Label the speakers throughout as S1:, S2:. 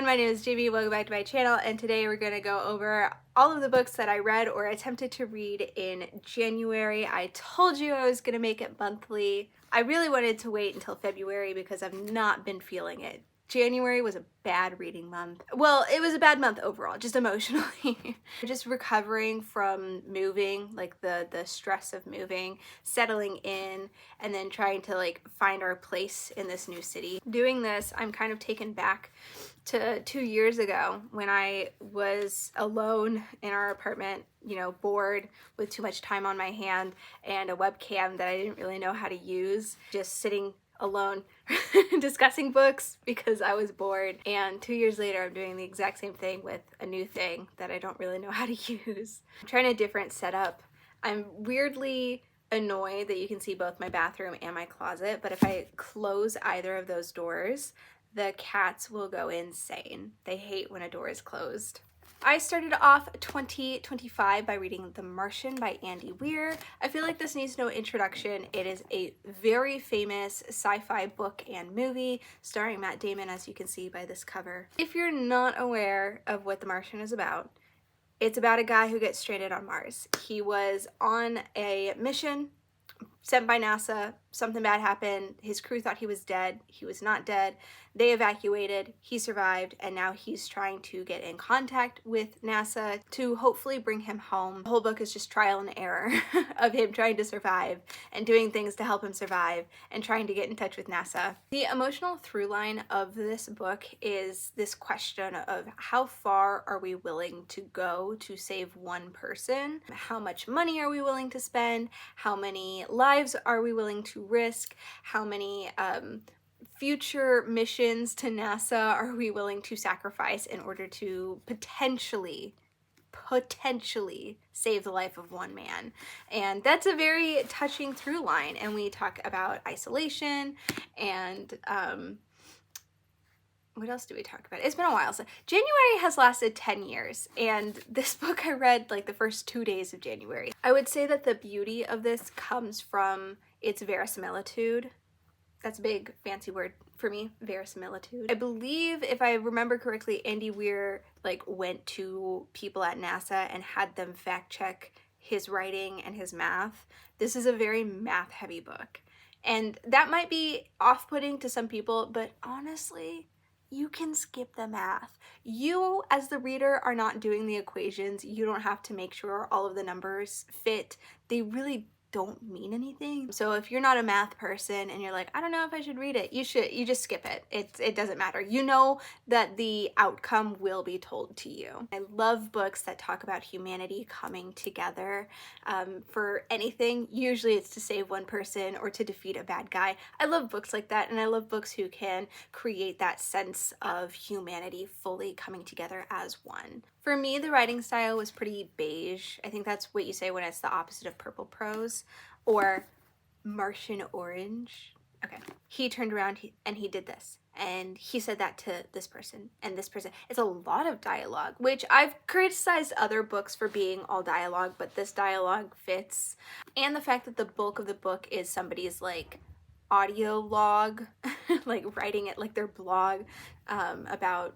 S1: everyone, my name is JB. Welcome back to my channel, and today we're going to go over all of the books that I read or attempted to read in January. I told you I was going to make it monthly. I really wanted to wait until February because I've not been feeling it. January was a bad reading month. Well, it was a bad month overall, just emotionally. Just recovering from moving, like the stress of moving, settling in, and then trying to like find our place in this new city. Doing this, I'm kind of taken back to 2 years ago when I was alone in our apartment, you know, bored with too much time on my hand and a webcam that I didn't really know how to use, just sitting alone discussing books because I was bored. And 2 years later, I'm doing the exact same thing with a new thing that I don't really know how to use. I'm trying a different setup. I'm weirdly annoyed that you can see both my bathroom and my closet, but if I close either of those doors, the cats will go insane. They hate when a door is closed. I started off 2025 by reading The Martian by Andy Weir. I feel like this needs no introduction. It is a very famous sci-fi book and movie starring Matt Damon, as you can see by this cover. If you're not aware of what The Martian is about, it's about a guy who gets stranded on Mars. He was on a mission sent by NASA. Something bad happened. His crew thought he was dead. He was not dead. They evacuated. He survived, and now he's trying to get in contact with NASA to hopefully bring him home. The whole book is just trial and error of him trying to survive and doing things to help him survive and trying to get in touch with NASA. The emotional through line of this book is this question of how far are we willing to go to save one person? How much money are we willing to spend? How many lives are we willing to risk? How many future missions to NASA are we willing to sacrifice in order to potentially save the life of one man? And that's a very touching through line. And we talk about isolation and what else do we talk about? It's been a while. So January has lasted 10 years, and this book I read like the first 2 days of January. I would say that the beauty of this comes from its verisimilitude. That's a big fancy word for me, verisimilitude. I believe, if I remember correctly, Andy Weir like went to people at NASA and had them fact check his writing and his math. This is a very math heavy book, and that might be off-putting to some people, but honestly, you can skip the math. You, as the reader, are not doing the equations. You don't have to make sure all of the numbers fit. They really don't mean anything. So if you're not a math person and you're like, I don't know if I should read it, you just skip it. It doesn't matter. You know that the outcome will be told to you. I love books that talk about humanity coming together for anything. Usually it's to save one person or to defeat a bad guy. I love books like that, and I love books who can create that sense of humanity fully coming together as one. For me, the writing style was pretty beige. I think that's what you say when it's the opposite of purple prose or Martian orange. Okay. He turned around and he did this, and he said that to this person and this person. It's a lot of dialogue, which I've criticized other books for being all dialogue, but this dialogue fits. And the fact that the bulk of the book is somebody's like audio log, like writing it like their blog about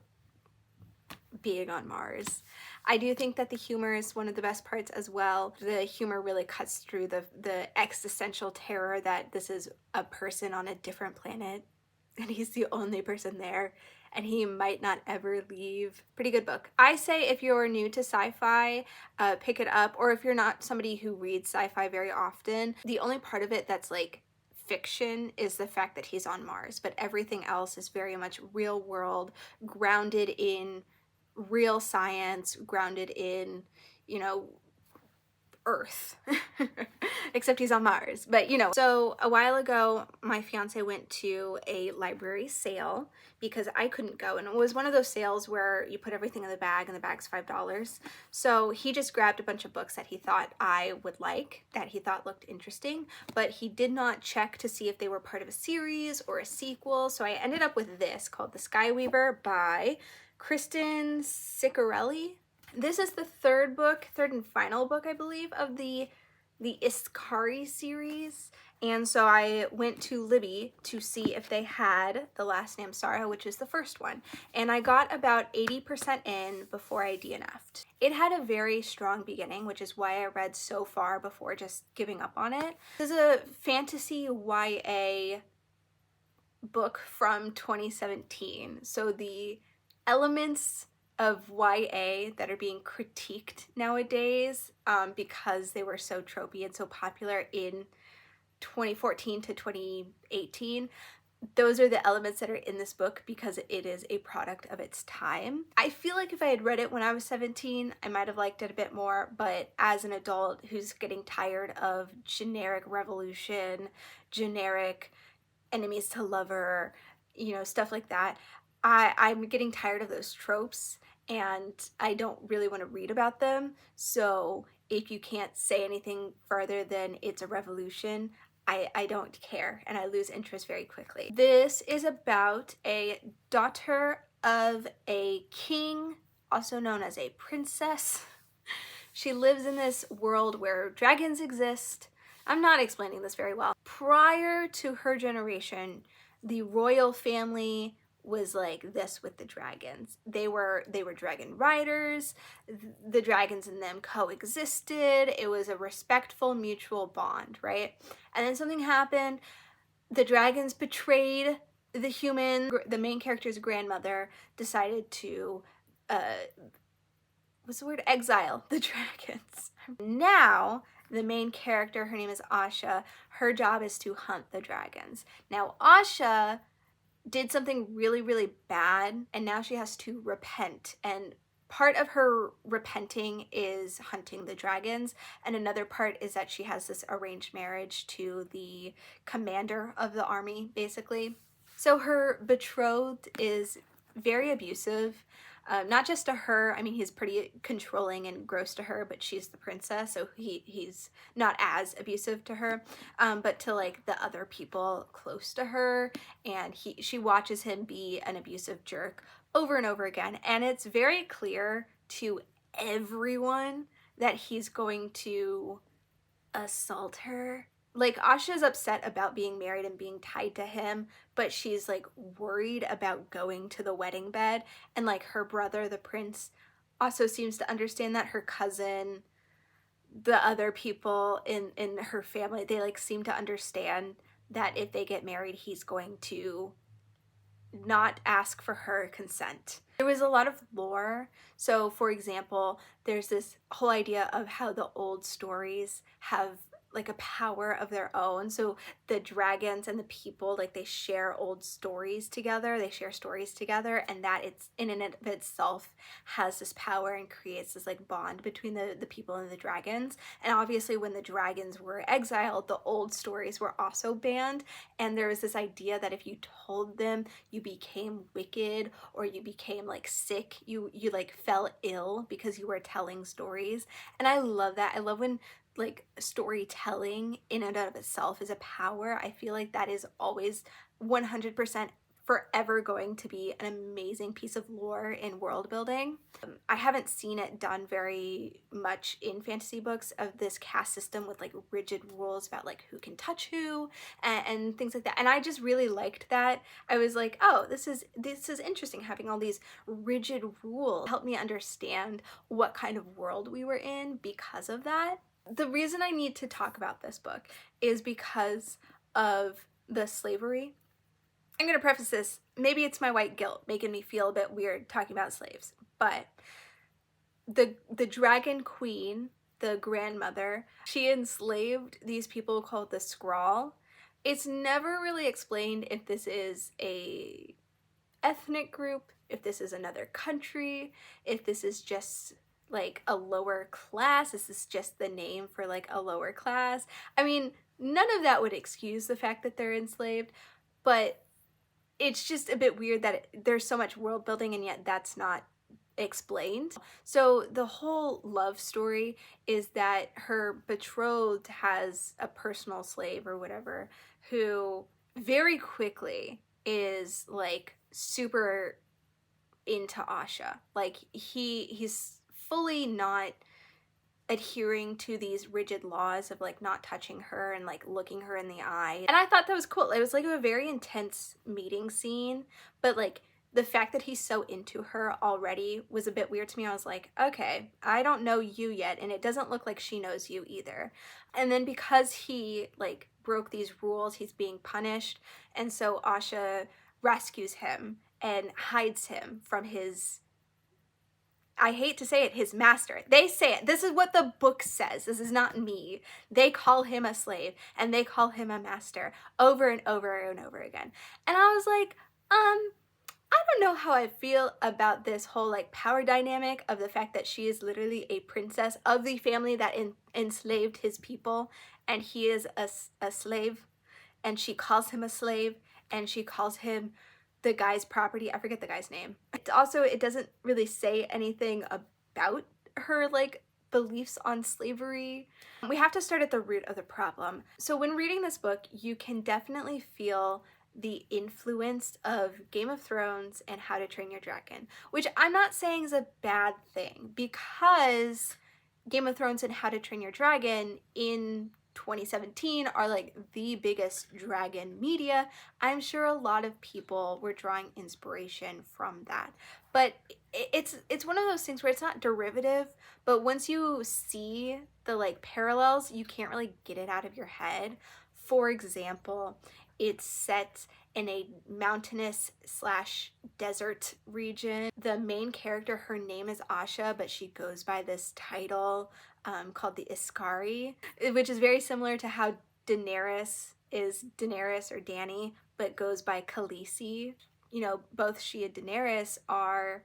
S1: being on Mars. I do think that the humor is one of the best parts as well. The humor really cuts through the existential terror that this is a person on a different planet and he's the only person there and he might not ever leave. Pretty good book. I say if you're new to sci-fi, pick it up, or if you're not somebody who reads sci-fi very often, the only part of it that's like fiction is the fact that he's on Mars, but everything else is very much real world, grounded in real science, grounded in, you know, Earth. Except he's on Mars, but you know. So a while ago, my fiance went to a library sale because I couldn't go, and it was one of those sales where you put everything in the bag and the bag's $5. So he just grabbed a bunch of books that he thought I would like, that he thought looked interesting, but he did not check to see if they were part of a series or a sequel. So I ended up with this called The Skyweaver by Kristen Ciccarelli. This is the third and final book, I believe, of the Iskari series, And so I went to Libby to see if they had The Last Namsara, which is the first one. And I got about 80% in before I DNF'd. It had a very strong beginning, which is why I read so far before just giving up on it. This is a fantasy YA book from 2017. So the elements of YA that are being critiqued nowadays because they were so tropey and so popular in 2014 to 2018, those are the elements that are in this book because it is a product of its time. I feel like if I had read it when I was 17, I might have liked it a bit more, but as an adult who's getting tired of generic revolution, generic enemies to lover, you know, stuff like that, I'm getting tired of those tropes and I don't really want to read about them. So if you can't say anything further than it's a revolution, I don't care and I lose interest very quickly. This is about a daughter of a king, also known as a princess. She lives in this world where dragons exist. I'm not explaining this very well. Prior to her generation, the royal family was like this with the dragons. They were dragon riders. The dragons and them coexisted. It was a respectful mutual bond, right? And then something happened. The dragons betrayed the human. The main character's grandmother decided to what's the word? Exile the dragons. Now, the main character, her name is Asha, her job is to hunt the dragons. Now, Asha did something really, really bad, and now she has to repent. And part of her repenting is hunting the dragons, and another part is that she has this arranged marriage to the commander of the army, basically. So her betrothed is very abusive. Not just to her, I mean, he's pretty controlling and gross to her, but she's the princess, so he's not as abusive to her, but to like the other people close to her, and she watches him be an abusive jerk over and over again, and it's very clear to everyone that he's going to assault her. Like, Asha's upset about being married and being tied to him, but she's like worried about going to the wedding bed. And like her brother, the prince, also seems to understand that. Her cousin, the other people in her family, they like seem to understand that if they get married, he's going to not ask for her consent. There was a lot of lore. So for example, there's this whole idea of how the old stories have like a power of their own. So the dragons and the people, like they share old stories together, they share stories together, and that it's in and of itself has this power and creates this like bond between the people and the dragons. And obviously when the dragons were exiled, the old stories were also banned, and there was this idea that if you told them, you became wicked or you became like sick, you like fell ill because you were telling stories. And I love that. I love when like storytelling in and of itself is a power. I feel like that is always 100% forever going to be an amazing piece of lore in world building. I haven't seen it done very much in fantasy books of this caste system with like rigid rules about like who can touch who and things like that. And I just really liked that. I was like, oh, this is interesting, having all these rigid rules help me understand what kind of world we were in because of that. The reason I need to talk about this book is because of the slavery. I'm going to preface this, maybe it's my white guilt making me feel a bit weird talking about slaves, but the dragon queen, the grandmother, she enslaved these people called the Scrawl. It's never really explained if this is a ethnic group, if this is another country, if this is just like a lower class. This is just the name for like a lower class. I mean, none of that would excuse the fact that they're enslaved, but it's just a bit weird that there's so much world building and yet that's not explained. So the whole love story is that her betrothed has a personal slave or whatever who very quickly is like super into Asha. Like he's fully not adhering to these rigid laws of like not touching her and like looking her in the eye. And I thought that was cool. It was like a very intense meeting scene, but like the fact that he's so into her already was a bit weird to me. I was like, okay, I don't know you yet, and it doesn't look like she knows you either. And then because he like broke these rules, he's being punished, and so Asha rescues him and hides him from his, I hate to say it, his master. They say it. This is what the book says. This is not me. They call him a slave and they call him a master over and over and over again. And I was like, I don't know how I feel about this whole like power dynamic of the fact that she is literally a princess of the family that enslaved his people, and he is a slave, and she calls him a slave, and she calls him the guy's property. I forget the guy's name. Also, it doesn't really say anything about her like beliefs on slavery. We have to start at the root of the problem. So when reading this book, you can definitely feel the influence of Game of Thrones and How to Train Your Dragon, which I'm not saying is a bad thing, because Game of Thrones and How to Train Your Dragon in 2017 are like the biggest dragon media. I'm sure a lot of people were drawing inspiration from that, but it's one of those things where it's not derivative, but once you see the like parallels, you can't really get it out of your head. For example, it's set in a mountainous / desert region. The main character, her name is Asha, but she goes by this title called the Iskari, which is very similar to how Daenerys is Daenerys or Dany, but goes by Khaleesi. You know, both she and Daenerys are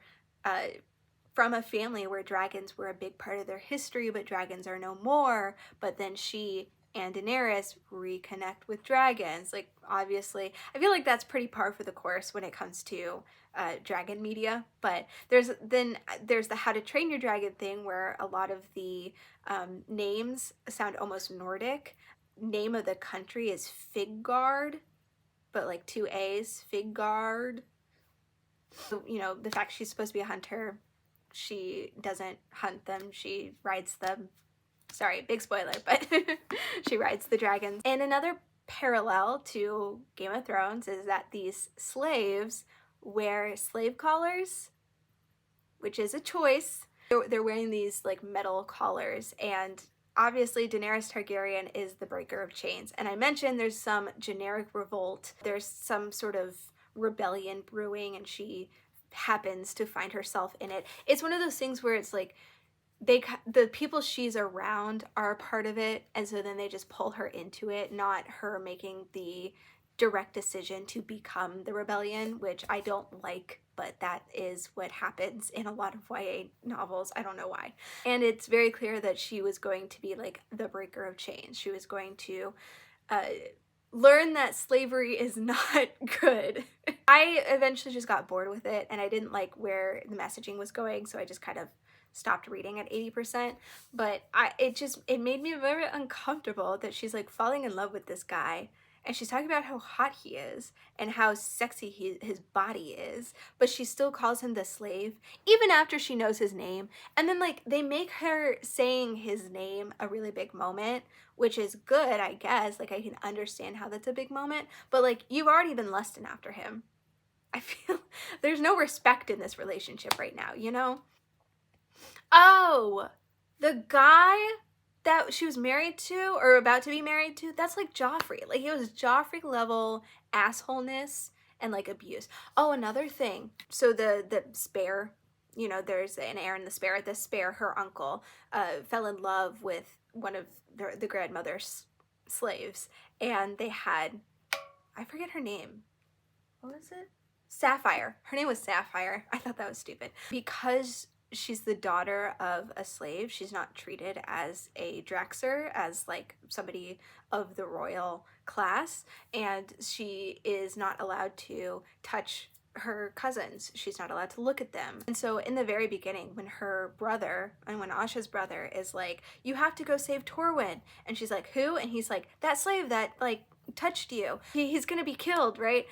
S1: from a family where dragons were a big part of their history, but dragons are no more. But then she and Daenerys reconnect with dragons. Like, obviously, I feel like that's pretty par for the course when it comes to dragon media. But there's the How to Train Your Dragon thing, where a lot of the names sound almost Nordic. Name of the country is Figard, but like 2 A's, Figard. So, you know, the fact she's supposed to be a hunter, she doesn't hunt them, she rides them. Sorry, big spoiler, but she rides the dragons. And another parallel to Game of Thrones is that these slaves wear slave collars, which is a choice. They're wearing these like metal collars, and obviously Daenerys Targaryen is the breaker of chains. And I mentioned there's some generic revolt. There's some sort of rebellion brewing, and she happens to find herself in it. It's one of those things where it's like the people she's around are a part of it, and so then they just pull her into it, not her making the direct decision to become the rebellion, which I don't like, but that is what happens in a lot of YA novels. I don't know why. And it's very clear that she was going to be like the breaker of chains. She was going to learn that slavery is not good. I eventually just got bored with it, and I didn't like where the messaging was going, so I just kind of stopped reading at 80%. But it made me very uncomfortable that she's like falling in love with this guy, and she's talking about how hot he is and how sexy his body is, but she still calls him the slave even after she knows his name. And then like they make her saying his name a really big moment, which is good, I guess. Like I can understand how that's a big moment, but like you've already been lusting after him. I feel there's no respect in this relationship right now, you know? Oh, the guy that she was married to or about to be married to, that's like Joffrey. Like it was Joffrey level assholeness and like abuse. Oh, another thing. So the Spare, you know, there's an heir in the Spare. The Spare, her uncle, fell in love with one of the grandmother's slaves, and they had, I forget her name. What was it? Sapphire. Her name was Sapphire. I thought that was stupid. Because she's the daughter of a slave, she's not treated as a Draxer, as like somebody of the royal class, and she is not allowed to touch her cousins. She's not allowed to look at them. And so in the very beginning, when her brother, and when Asha's brother is like, you have to go save Torwin, and she's like, who? And he's like, that slave that like touched you, he's gonna be killed, right?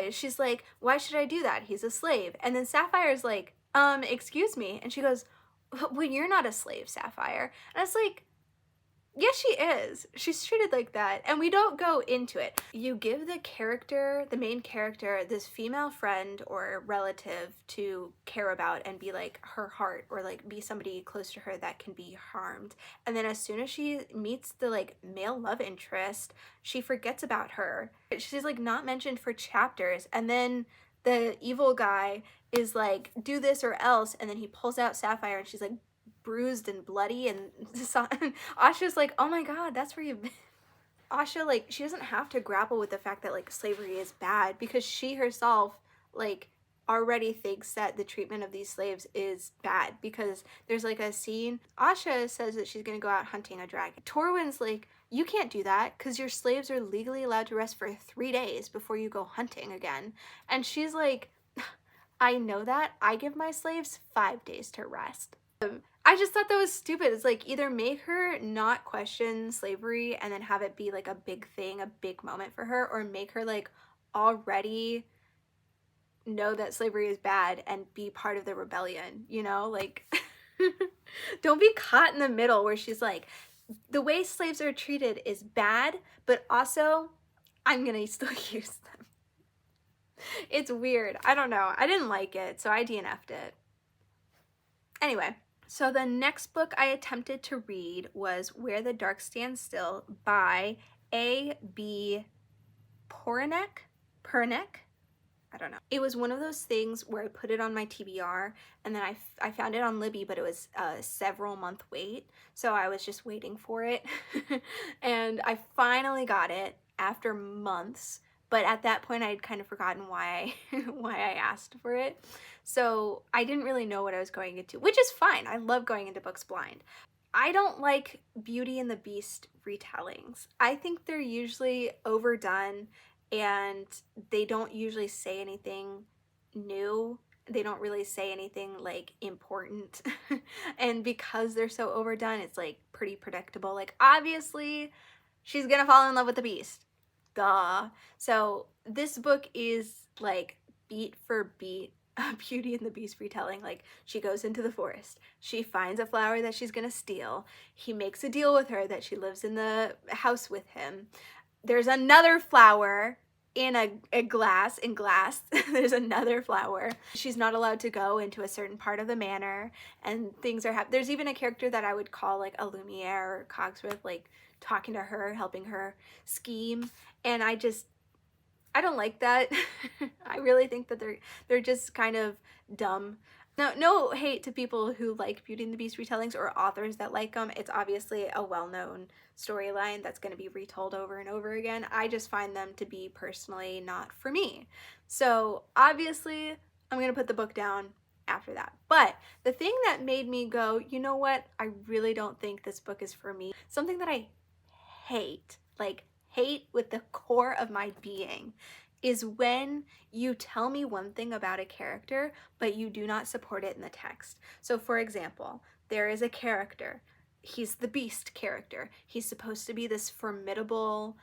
S1: She's like, why should I do that? He's a slave. And then Sapphire's like, excuse me. And she goes, well, you're not a slave, Sapphire. And it's like, yes, she is. She's treated like that, and we don't go into it. You give the character, the main character, this female friend or relative to care about and be like her heart, or like be somebody close to her that can be harmed. And then as soon as she meets the like male love interest, she forgets about her. She's like not mentioned for chapters, and then the evil guy is like, do this or else, and then he pulls out Sapphire and she's like bruised and bloody, and Asha's like, oh my god, that's where you've been. Asha, like, she doesn't have to grapple with the fact that like slavery is bad, because she herself like already thinks that the treatment of these slaves is bad, because there's like a scene, Asha says that she's gonna go out hunting a dragon. Torwin's like, you can't do that because your slaves are legally allowed to rest for 3 days before you go hunting again. And she's like, I know that. I give my slaves 5 days to rest. I just thought that was stupid. It's like, either make her not question slavery and then have it be like a big thing, a big moment for her, or make her like already know that slavery is bad and be part of the rebellion, you know? Like, don't be caught in the middle where she's like, the way slaves are treated is bad, but also I'm gonna still use them. It's weird. I don't know. I didn't like it, so I DNF'd it. Anyway. So the next book I attempted to read was Where the Dark Stands Still by A.B. Poranek? I don't know. It was one of those things where I put it on my TBR, and then I found it on Libby, but it was a several month wait, so I was just waiting for it. And I finally got it after months, but at that point I had kind of forgotten why I asked for it. So I didn't really know what I was going into, which is fine. I love going into books blind. I don't like Beauty and the Beast retellings. I think they're usually overdone, and they don't usually say anything new. They don't really say anything like important. And because they're so overdone, it's like pretty predictable. Like, obviously she's gonna fall in love with the beast. Duh. So this book is like beat for beat a Beauty and the Beast retelling. Like, she goes into the forest, she finds a flower that she's gonna steal, he makes a deal with her that she lives in the house with him, there's another flower in a glass, there's another flower, she's not allowed to go into a certain part of the manor, and things are there's even a character that I would call like a Lumiere or Cogsworth, like talking to her, helping her scheme, and I don't like that. I really think that they're just kind of dumb. No hate to people who like Beauty and the Beast retellings or authors that like them. It's obviously a well-known storyline that's going to be retold over and over again. I just find them to be personally not for me. So obviously I'm going to put the book down after that. But the thing that made me go, you know what? I really don't think this book is for me. Something that I hate, like hate with the core of my being, is when you tell me one thing about a character, but you do not support it in the text. So for example, there is a character, he's the Beast character. He's supposed to be this formidable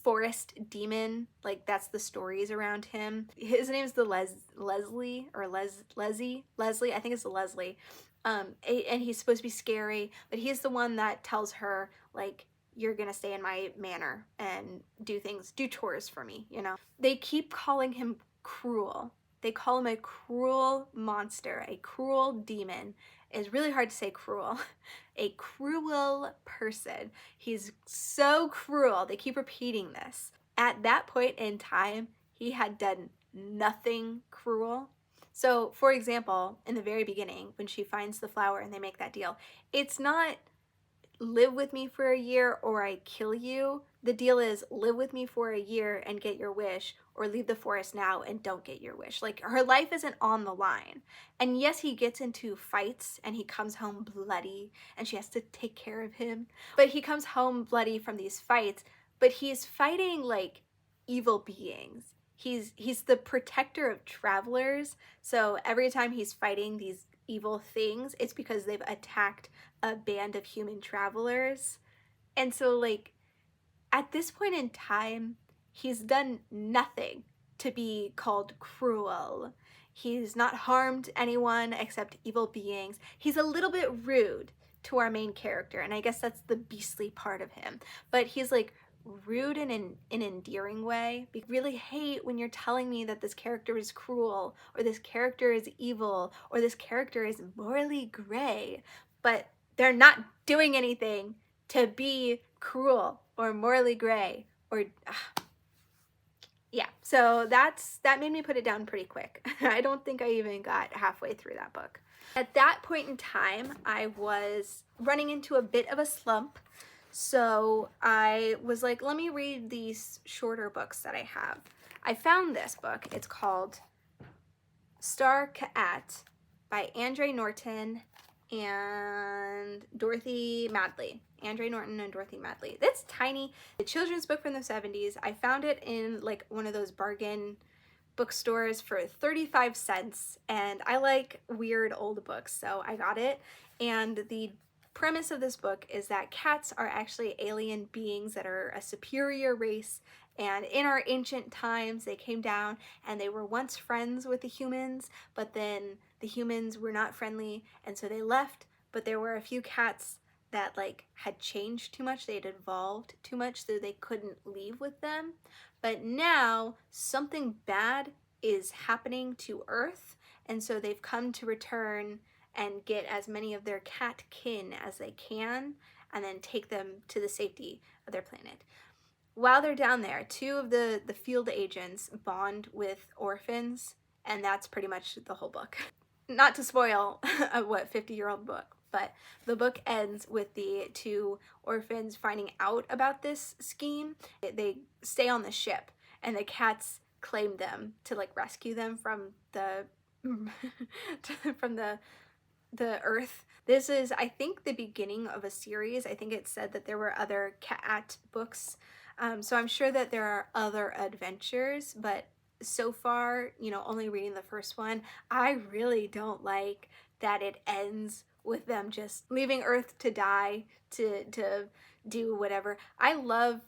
S1: forest demon, like that's the stories around him. His name's the Leslie, I think it's the Leslie. And he's supposed to be scary, but he's the one that tells her, like, you're gonna stay in my manor and do chores for me, you know? They keep calling him cruel. They call him a cruel monster, a cruel demon. It's really hard to say cruel. A cruel person. He's so cruel. They keep repeating this. At that point in time, he had done nothing cruel. So, for example, in the very beginning, when she finds the flower and they make that deal, it's not live with me for a year or I kill you. The deal is live with me for a year and get your wish, or leave the forest now and don't get your wish. Like, her life isn't on the line. And yes, he gets into fights and he comes home bloody and she has to take care of him. But he comes home bloody from these fights, but he's fighting like evil beings. He's the protector of travelers. So every time he's fighting these evil things, it's because they've attacked a band of human travelers. And so, like, at this point in time, he's done nothing to be called cruel. He's not harmed anyone except evil beings. He's a little bit rude to our main character, and I guess that's the beastly part of him. But he's like rude in an endearing way. I really hate when you're telling me that this character is cruel, or this character is evil, or this character is morally gray, but they're not doing anything to be cruel or morally gray or yeah, so that made me put it down pretty quick. I don't think I even got halfway through that book. At that point in time, I was running into a bit of a slump, so I was like, let me read these shorter books that I have. I found this book. It's called Star Cat by Andre Norton and Dorothy Madley. Andre Norton and Dorothy Madley. It's tiny. A children's book from the 70s. I found it in like one of those bargain bookstores for 35 cents, and I like weird old books, so I got it. And the premise of this book is that cats are actually alien beings that are a superior race, and in our ancient times they came down and they were once friends with the humans, but then the humans were not friendly and so they left. But there were a few cats that like had changed too much, they had evolved too much, so they couldn't leave with them. But now something bad is happening to Earth, and so they've come to return and get as many of their cat kin as they can and then take them to the safety of their planet. While they're down there, two of the field agents bond with orphans, and that's pretty much the whole book. Not to spoil a 50-year-old book, but the book ends with the two orphans finding out about this scheme. They stay on the ship, and the cats claim them to like rescue them from the from the Earth. This is, I think, the beginning of a series. I think it said that there were other cat books, so I'm sure that there are other adventures, but so far, you know, only reading the first one, I really don't like that it ends with them just leaving Earth to die, to do whatever. I love,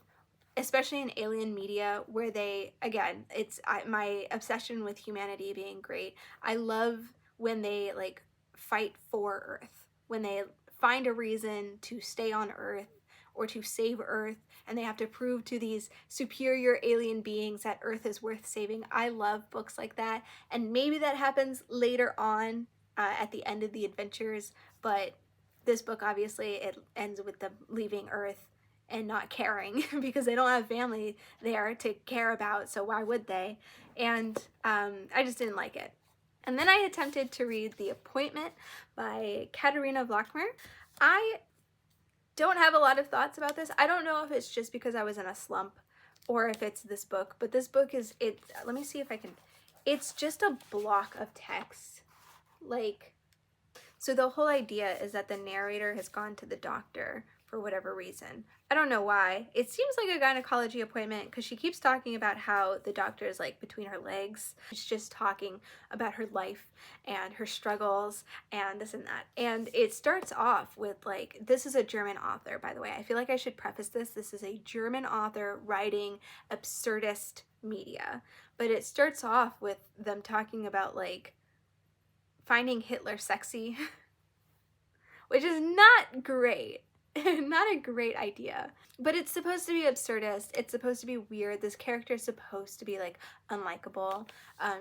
S1: especially in alien media, where they, again, it's my obsession with humanity being great. I love when they like fight for Earth, when they find a reason to stay on Earth or to save Earth, and they have to prove to these superior alien beings that Earth is worth saving. I love books like that, and maybe that happens later on at the end of the adventures, but this book, obviously, it ends with them leaving Earth and not caring because they don't have family there to care about, so why would they? And I just didn't like it. And then I attempted to read The Appointment by Katerina Vlachmer. I don't have a lot of thoughts about this. I don't know if it's just because I was in a slump or if it's this book, but this book is, let me see if I can, it's just a block of text. Like, so the whole idea is that the narrator has gone to the doctor for whatever reason. I don't know why. It seems like a gynecology appointment because she keeps talking about how the doctor is like between her legs. She's just talking about her life and her struggles and this and that. And it starts off with like, this is a German author, by the way. I feel like I should preface this. This is a German author writing absurdist media. But it starts off with them talking about like finding Hitler sexy, which is not great. Not a great idea, but it's supposed to be absurdist. It's supposed to be weird. This character is supposed to be like unlikable.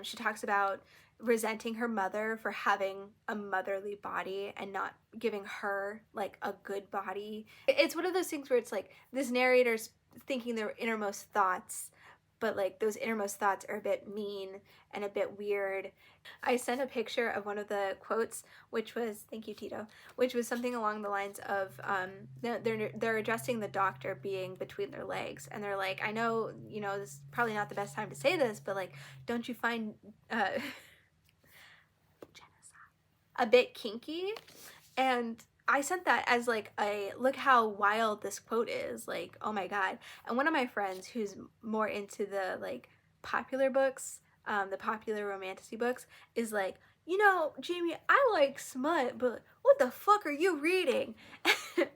S1: She talks about resenting her mother for having a motherly body and not giving her like a good body. It's one of those things where it's like this narrator's thinking their innermost thoughts, but like those innermost thoughts are a bit mean and a bit weird. I sent a picture of one of the quotes, which was, thank you Tito, which was something along the lines of, they're addressing the doctor being between their legs, and they're like, I know, you know, this is probably not the best time to say this, but like, don't you find genocide a bit kinky? And I sent that as like a, look how wild this quote is, like, oh my god. And one of my friends who's more into the like popular books, the popular romantasy books, is like, you know, Jamie, I like smut, but what the fuck are you reading?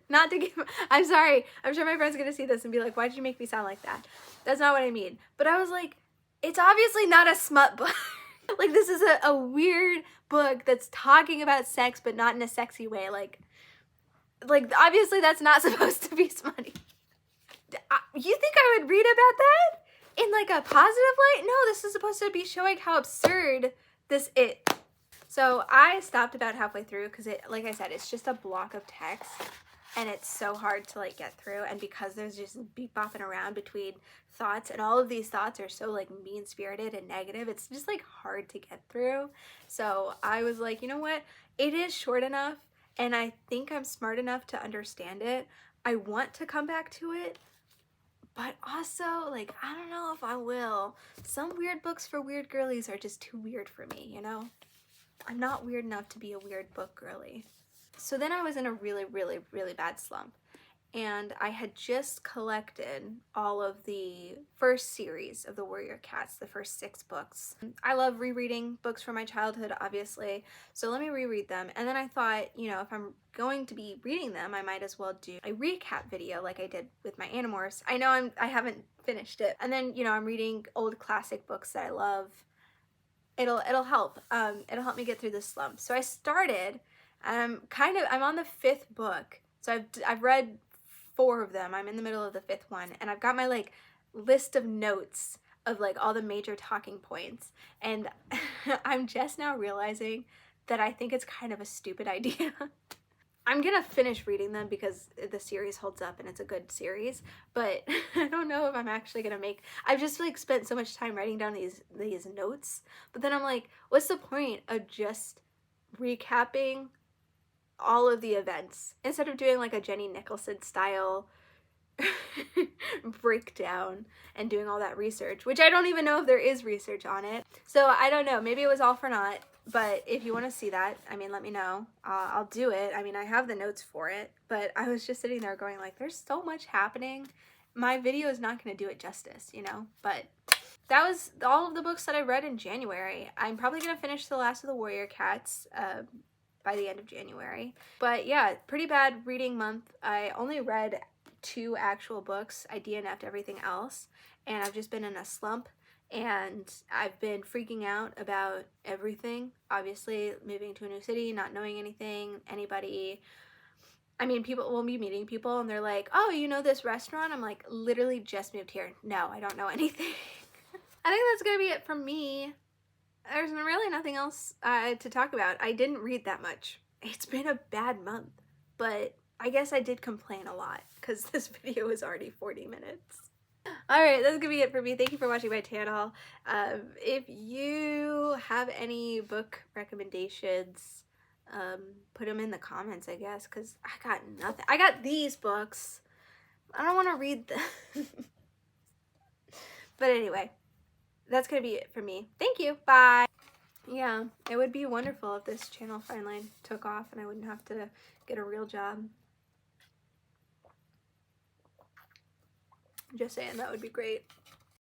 S1: Not to give, I'm sorry, I'm sure my friend's gonna see this and be like, why did you make me sound like that? That's not what I mean. But I was like, it's obviously not a smut book. Like, this is a weird book that's talking about sex, but not in a sexy way. Like obviously that's not supposed to be smutty. You think I would read about that in like a positive light? No, this is supposed to be showing how absurd this is. So I stopped about halfway through because it, like I said, it's just a block of text and it's so hard to like get through. And because there's just beep bopping around between thoughts, and all of these thoughts are so like mean-spirited and negative, it's just like hard to get through. So I was like, you know what? It is short enough and I think I'm smart enough to understand it. I want to come back to it, but also, like, I don't know if I will. Some weird books for weird girlies are just too weird for me, you know? I'm not weird enough to be a weird book girly. So then I was in a really, really, really bad slump. And I had just collected all of the first series of the Warrior Cats, the first 6 books. I love rereading books from my childhood, obviously, so let me reread them. And then I thought, you know, if I'm going to be reading them, I might as well do a recap video like I did with my Animorphs. I know I haven't finished it. And then, you know, I'm reading old classic books that I love. It'll help. It'll help me get through this slump. So I started, I'm on the 5th book. So I've read 4 of them. I'm in the middle of the 5th one, and I've got my like list of notes of like all the major talking points, and I'm just now realizing that I think it's kind of a stupid idea. I'm gonna finish reading them because the series holds up and it's a good series, but I don't know if I'm actually gonna make, I've just like spent so much time writing down these notes, but then I'm like, what's the point of just recapping all of the events instead of doing like a Jenny Nicholson style breakdown and doing all that research, which I don't even know if there is research on it. So I don't know, maybe it was all for naught, but if you want to see that, I mean, let me know. I'll do it. I mean, I have the notes for it, but I was just sitting there going like, there's so much happening. My video is not going to do it justice, you know, but that was all of the books that I read in January. I'm probably going to finish the last of the Warrior Cats by the end of January. But yeah, pretty bad reading month. I only read 2 actual books. I DNFed everything else, and I've just been in a slump, and I've been freaking out about everything. Obviously, moving to a new city, not knowing anybody. I mean, people will be meeting people and they're like, oh, you know this restaurant? I'm like, literally just moved here. No, I don't know anything. I think that's gonna be it from me. There's really nothing else to talk about. I didn't read that much. It's been a bad month, but I guess I did complain a lot because this video is already 40 minutes. Alright, that's gonna be it for me. Thank you for watching my channel. If you have any book recommendations, put them in the comments, I guess, because I got nothing. I got these books. I don't want to read them. But anyway, that's gonna be it for me. Thank you. Bye. Yeah, it would be wonderful if this channel finally took off and I wouldn't have to get a real job. Just saying, that would be great.